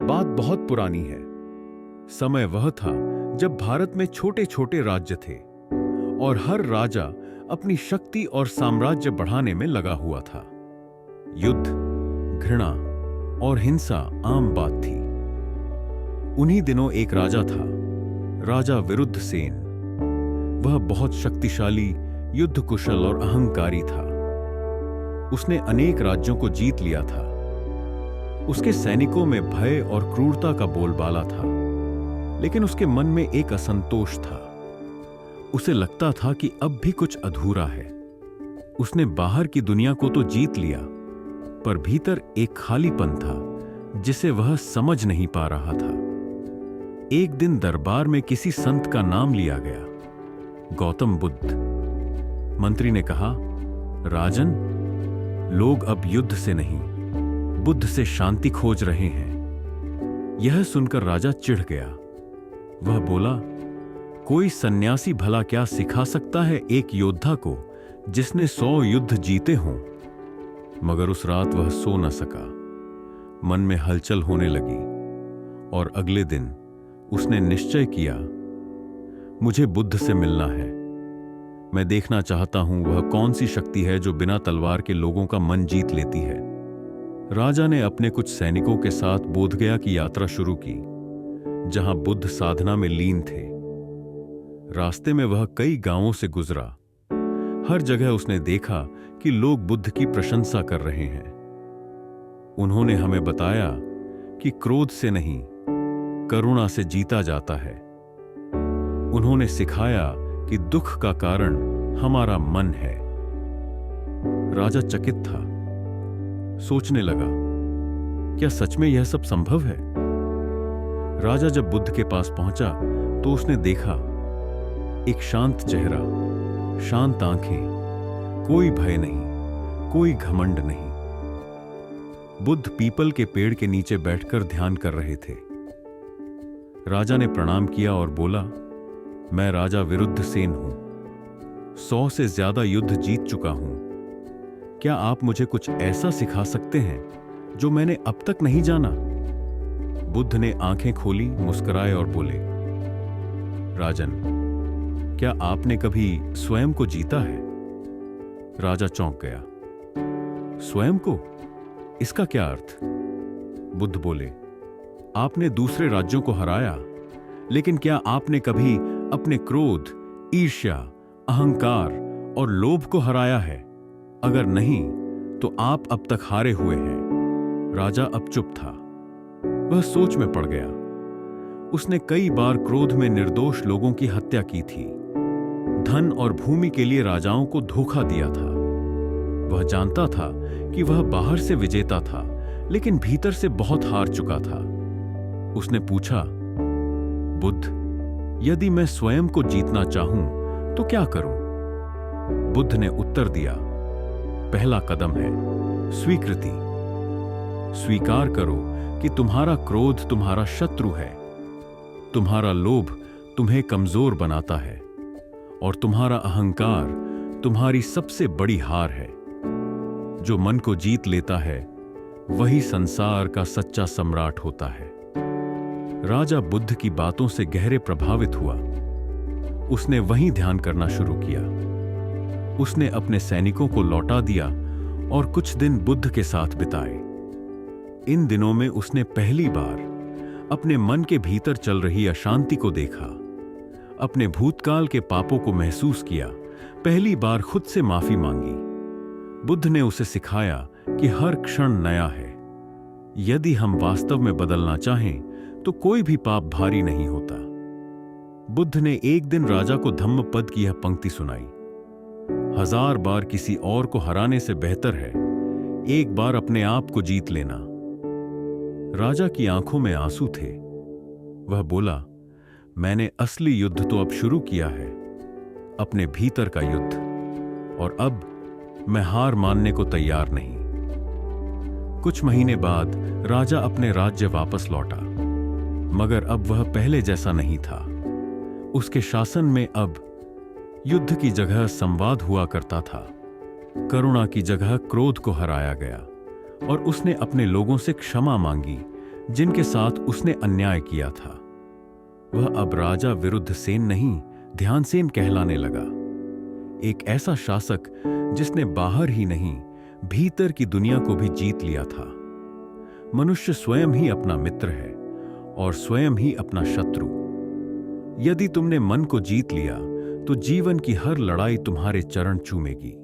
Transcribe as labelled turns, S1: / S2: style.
S1: बात बहुत पुरानी है। समय वह था जब भारत में छोटे छोटे राज्य थे और हर राजा अपनी शक्ति और साम्राज्य बढ़ाने में लगा हुआ था। युद्ध, घृणा और हिंसा आम बात थी। उन्हीं दिनों एक राजा था, राजा विरुद्धसेन। वह बहुत शक्तिशाली, युद्ध कुशल और अहंकारी था। उसने अनेक राज्यों को जीत लिया था। उसके सैनिकों में भय और क्रूरता का बोलबाला था, लेकिन उसके मन में एक असंतोष था। उसे लगता था कि अब भी कुछ अधूरा है। उसने बाहर की दुनिया को तो जीत लिया, पर भीतर एक खालीपन था जिसे वह समझ नहीं पा रहा था। एक दिन दरबार में किसी संत का नाम लिया गया, गौतम बुद्ध। मंत्री ने कहा, राजन, लोग अब युद्ध से नहीं, बुद्ध से शांति खोज रहे हैं। यह सुनकर राजा चिढ़ गया। वह बोला, कोई सन्यासी भला क्या सिखा सकता है एक योद्धा को जिसने 100 युद्ध जीते हों। मगर उस रात वह सो न सका। मन में हलचल होने लगी और अगले दिन उसने निश्चय किया, मुझे बुद्ध से मिलना है। मैं देखना चाहता हूं वह कौन सी शक्ति है जो बिना तलवार के लोगों का मन जीत लेती है। राजा ने अपने कुछ सैनिकों के साथ बोधगया की यात्रा शुरू की, जहां बुद्ध साधना में लीन थे। रास्ते में वह कई गांवों से गुजरा। हर जगह उसने देखा कि लोग बुद्ध की प्रशंसा कर रहे हैं। उन्होंने हमें बताया कि क्रोध से नहीं, करुणा से जीता जाता है। उन्होंने सिखाया कि दुख का कारण हमारा मन है। राजा चकित था, सोचने लगा, क्या सच में यह सब संभव है? राजा जब बुद्ध के पास पहुंचा तो उसने देखा एक शांत चेहरा, शांत आंखें, कोई भय नहीं, कोई घमंड नहीं। बुद्ध पीपल के पेड़ के नीचे बैठकर ध्यान कर रहे थे। राजा ने प्रणाम किया और बोला, मैं राजा विरुद्धसेन हूं, 100 से ज्यादा युद्ध जीत चुका हूं। क्या आप मुझे कुछ ऐसा सिखा सकते हैं जो मैंने अब तक नहीं जाना? बुद्ध ने आंखें खोली, मुस्कुराए और बोले, राजन, क्या आपने कभी स्वयं को जीता है? राजा चौंक गया। स्वयं को? इसका क्या अर्थ? बुद्ध बोले, आपने दूसरे राज्यों को हराया, लेकिन क्या आपने कभी अपने क्रोध, ईर्ष्या, अहंकार और लोभ को हराया है? अगर नहीं, तो आप अब तक हारे हुए हैं। राजा अब चुप था। वह सोच में पड़ गया। उसने कई बार क्रोध में निर्दोष लोगों की हत्या की थी, धन और भूमि के लिए राजाओं को धोखा दिया था। वह जानता था कि वह बाहर से विजेता था, लेकिन भीतर से बहुत हार चुका था। उसने पूछा, बुद्ध, यदि मैं स्वयं को जीतना चाहूं तो क्या करूं? बुद्ध ने उत्तर दिया, पहला कदम है स्वीकृति। स्वीकार करो कि तुम्हारा क्रोध तुम्हारा शत्रु है, तुम्हारा लोभ तुम्हें कमजोर बनाता है और तुम्हारा अहंकार तुम्हारी सबसे बड़ी हार है। जो मन को जीत लेता है वही संसार का सच्चा सम्राट होता है। राजा बुद्ध की बातों से गहरे प्रभावित हुआ। उसने वहीं ध्यान करना शुरू किया। उसने अपने सैनिकों को लौटा दिया और कुछ दिन बुद्ध के साथ बिताए। इन दिनों में उसने पहली बार अपने मन के भीतर चल रही अशांति को देखा, अपने भूतकाल के पापों को महसूस किया, पहली बार खुद से माफी मांगी। बुद्ध ने उसे सिखाया कि हर क्षण नया है। यदि हम वास्तव में बदलना चाहें तो कोई भी पाप भारी नहीं होता। बुद्ध ने एक दिन राजा को धम्मपद की यह पंक्ति सुनाई, 1000 बार किसी और को हराने से बेहतर है एक बार अपने आप को जीत लेना। राजा की आंखों में आंसू थे। वह बोला, मैंने असली युद्ध तो अब शुरू किया है, अपने भीतर का युद्ध, और अब मैं हार मानने को तैयार नहीं। कुछ महीने बाद राजा अपने राज्य वापस लौटा, मगर अब वह पहले जैसा नहीं था। उसके शासन में अब युद्ध की जगह संवाद हुआ करता था, करुणा की जगह क्रोध को हराया गया, और उसने अपने लोगों से क्षमा मांगी जिनके साथ उसने अन्याय किया था। वह अब राजा विरुद्धसेन नहीं, ध्यानसेन कहलाने लगा। एक ऐसा शासक जिसने बाहर ही नहीं, भीतर की दुनिया को भी जीत लिया था। मनुष्य स्वयं ही अपना मित्र है और स्वयं ही अपना शत्रु। यदि तुमने मन को जीत लिया तो जीवन की हर लड़ाई तुम्हारे चरण चूमेगी।